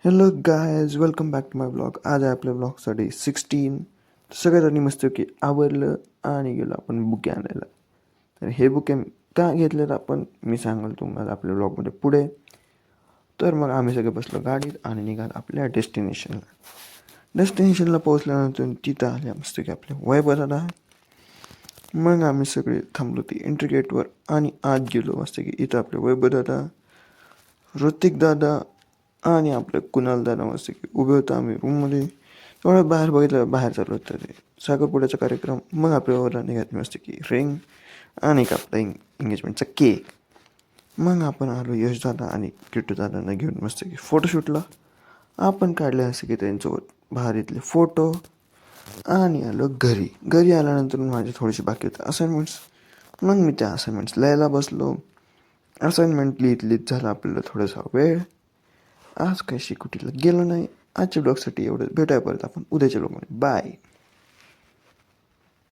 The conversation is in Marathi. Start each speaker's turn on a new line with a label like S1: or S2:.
S1: Hello guys, welcome back to my blog. आज आहे आपल्या ब्लॉगसाठी 16. सगळ्यांनी मस्त की आवडलं आणि गेलो आपण बुके आणायला. तर हे बुके का घेतले तर आपण मी सांगाल तुम्हाला आपल्या ब्लॉगमध्ये पुढे. तर मग आम्ही सगळे बसलो गाडीत आणि निघालो आपल्या डेस्टिनेशनला पोहोचल्यानंतर तिथं आल्या मस्त की आपल्या वैभवदादा. मग आम्ही सगळे थांबलो ती एंट्री गेटवर आणि आत गेलो मस्त की इथं आपले वैभवदादा, ऋतिक दादा आणि आपलं कुणाल दादा मस्त की उभे होतो आम्ही रूममध्ये. थोडं बाहेर बघितलं, बाहेर चालू होतं ते साखरपुड्याचा कार्यक्रम. मग आपल्या ओरडाने घातली मस्त की रिंग आणि एक आपला एंगेजमेंटचा केक. मग आपण आलो यश दादा आणि किट्टू दादांना घेऊन मस्त की फोटोशूटला. आपण काढले असे की त्यांच्यासोबत भारीतले फोटो आणि आलो घरी आल्यानंतर माझे थोडेसे बाकी होते असाइनमेंट्स. मग मी त्या असाइनमेंट्स लिहायला बसलो. असाइनमेंट लिहित झाला आपल्याला थोडासा वेळ. आज काही शिकुटीला गेलो नाही. आजच्या ब्लॉगसाठी एवढं. भेटाय परत आपण उद्याच्या ब्लॉगमध्ये. बाय.